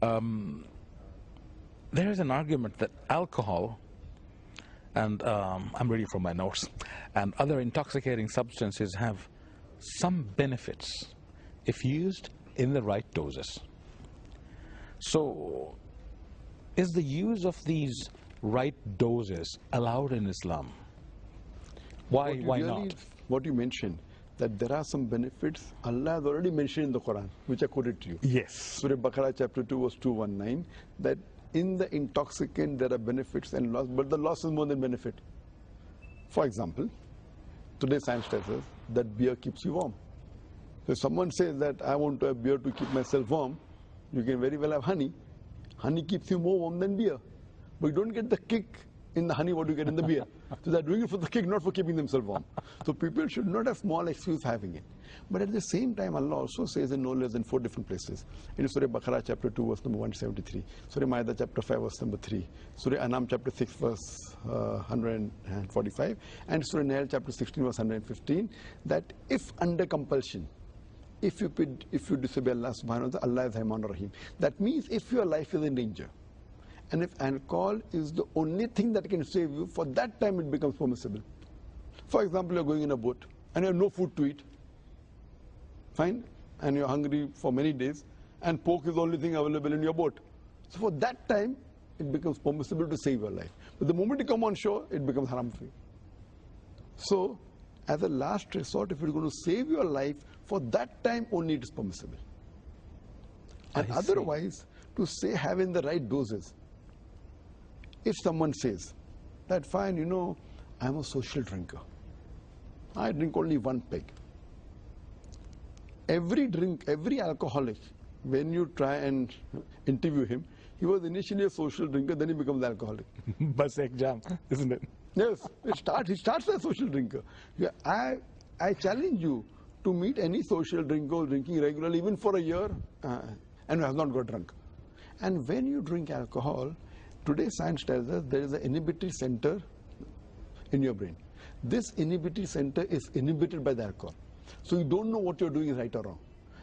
There is an argument that alcohol, and I'm reading from my notes, and other intoxicating substances have some benefits if used in the right doses. So, is the use of these right doses allowed in Islam? Why not? What you mentioned, that there are some benefits Allah has already mentioned in the Quran, which I quoted to you. Yes. Surah Baqarah chapter 2 verse 219, that in the intoxicant there are benefits and loss, but the loss is more than benefit. For example, today science tells us that beer keeps you warm. So if someone says that I want to have beer to keep myself warm, you can very well have honey. Honey keeps you more warm than beer. But you don't get the kick in the honey what you get in the beer. So they're doing it for the kick, not for keeping themselves warm. So people should not have small excuse having it. But at the same time, Allah also says in no less than 4 different places. In Surah Baqarah chapter 2 verse number 173, Surah Ma'idah chapter 5 verse number 3, Surah Anam chapter 6 verse 145, and Surah Nahl chapter 16 verse 115, that if under compulsion, if you disobey Allah subhanahu wa ta'ala, Allah is Rahman Rahim. That means if your life is in danger, and if alcohol is the only thing that can save you, for that time it becomes permissible. For example, you're going in a boat and you have no food to eat. Fine? And you're hungry for many days, and pork is the only thing available in your boat. So for that time, it becomes permissible to save your life. But the moment you come on shore, it becomes haram for you. So, as a last resort, if you're going to save your life, for that time only it is permissible. And otherwise, to say having the right doses, if someone says that fine, I'm a social drinker, I drink only 1 peg. Every alcoholic, when you try and interview him, he was initially a social drinker, then he becomes alcoholic. Bas ek jam, isn't it? Yes, he starts as a social drinker. Yeah, I challenge you to meet any social drinker drinking regularly, even for a year, and has not got drunk. And when you drink alcohol, today science tells us there is an inhibitory center in your brain. This inhibitory center is inhibited by the alcohol. So you don't know what you're doing is right or wrong.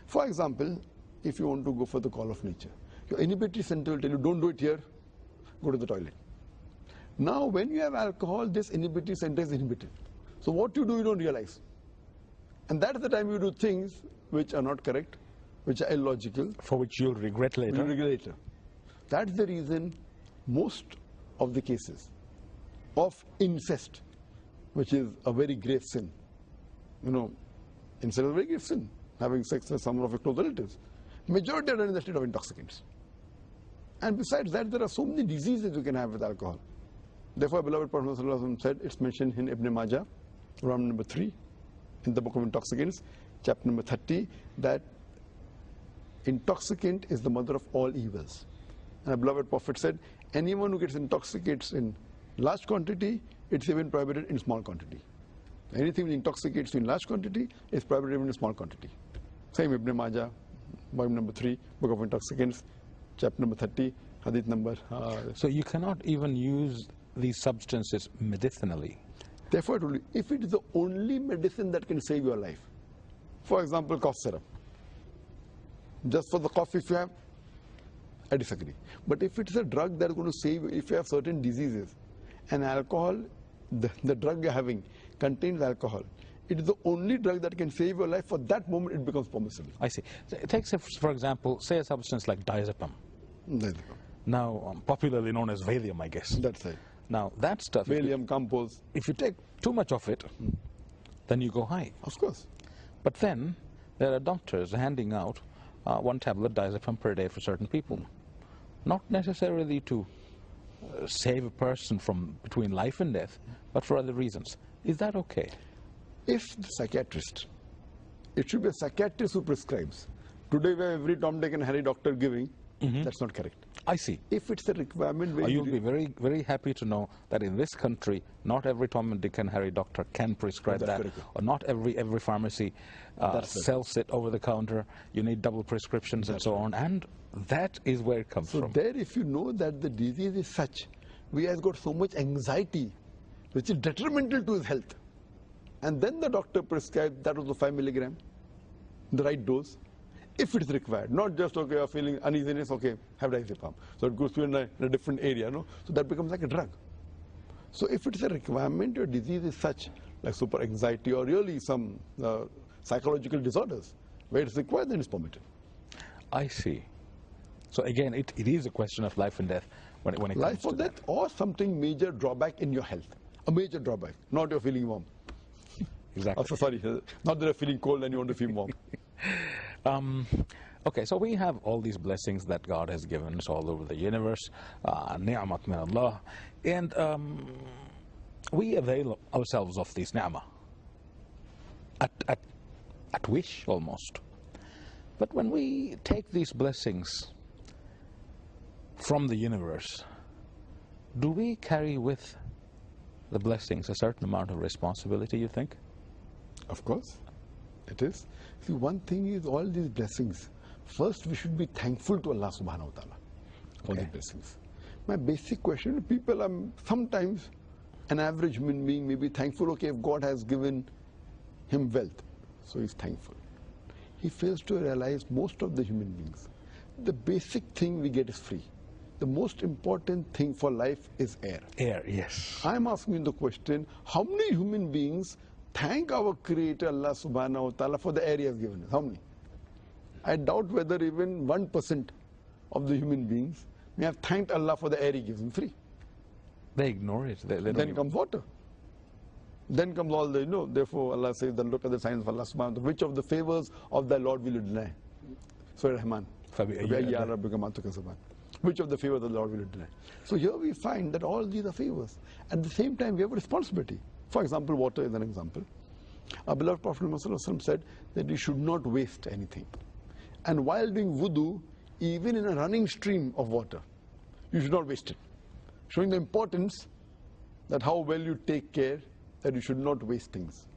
For example, if you want to go for the call of nature, your inhibitory center will tell you, don't do it here, go to the toilet. Now, when you have alcohol, this inhibitory center is inhibited. So what you do, you don't realize. And that's the time you do things which are not correct, which are illogical. For which you'll regret later. You'll regret later. That's the reason most of the cases of incest, which is a very grave sin. Incest is a very grave sin, having sex with some of your close relatives. Majority are done in the state of intoxicants. And besides that, there are so many diseases you can have with alcohol. Therefore, beloved Prophet ﷺ said, it's mentioned in Ibn Majah, round number 3, in the book of intoxicants, chapter number 30, that intoxicant is the mother of all evils. And the beloved Prophet said, anyone who gets intoxicates in large quantity, it's even prohibited in small quantity. Anything which intoxicates you in large quantity is prohibited even in small quantity. Same Ibn Majah, volume number 3, book of intoxicants, chapter number 30, hadith number... So you cannot even use these substances medicinally. Therefore, if it is the only medicine that can save your life, for example, cough syrup, just for the cough if you have, I disagree. But if it's a drug that is going to save you, if you have certain diseases, and alcohol, the drug you're having contains alcohol, it is the only drug that can save your life. For that moment, it becomes permissible. I see. So take, for example, say a substance like diazepam. Now, popularly known as Valium, I guess. That's right. Now, that stuff... Valium, compose. If you take too much of it, then you go high. Of course. But then, there are doctors handing out 1 tablet diazepam per day for certain people. Not necessarily to save a person from between life and death, but for other reasons. Is that okay? If the psychiatrist, it should be a psychiatrist who prescribes. Today, where every Tom, Dick and Harry doctor giving, that's not correct. I see. If it's a requirement... You'll be very, very happy to know that in this country, not every Tom, Dick and Harry doctor can prescribe that. Correct. Or not every pharmacy sells it over the counter. You need double prescriptions and so on. And that is where it comes from. So there, if you know that the disease is such, we have got so much anxiety, which is detrimental to his health. And then the doctor prescribed that was the 5 milligram, the right dose. if it's required, not just, okay, you're feeling uneasiness, okay, have diazepam. So it goes to in a different area, no? So that becomes like a drug. So if it's a requirement, your disease is such, like super anxiety or really some psychological disorders, where it's required, then it's permitted. I see. So again, it is a question of life and death when it comes to life or death, or something major drawback in your health. A major drawback, not you're feeling warm. Exactly. Oh, so sorry, not that you're feeling cold and you want to feel warm. Okay, so we have all these blessings that God has given us all over the universe, ni'mat min Allah, and we avail ourselves of these ni'mah at wish almost. But when we take these blessings from the universe, do we carry with the blessings a certain amount of responsibility, you think? Of course, it is. See, one thing is all these blessings. First, we should be thankful to Allah subhanahu wa ta'ala for the blessings. My basic question to people, sometimes an average human being may be thankful, okay, if God has given him wealth, so he's thankful. He fails to realize most of the human beings, the basic thing we get is free. The most important thing for life is air. Air, yes. I'm asking you the question, how many human beings thank our Creator Allah subhanahu wa ta'ala for the air He has given us? How many? I doubt whether even 1% of the human beings may have thanked Allah for the air He gives them free. They ignore it. Then comes water. Then comes all the, therefore Allah says, then look at the signs of Allah subhanahu wa ta'ala. Which of the favors of thy Lord will you deny? Surah Rahman. Which of the favors of the Lord will you deny? So here we find that all these are favors. At the same time, we have a responsibility. For example, water is an example. Our beloved Prophet Muhammad said that you should not waste anything. And while doing wudu, even in a running stream of water, you should not waste it. Showing the importance that how well you take care that you should not waste things.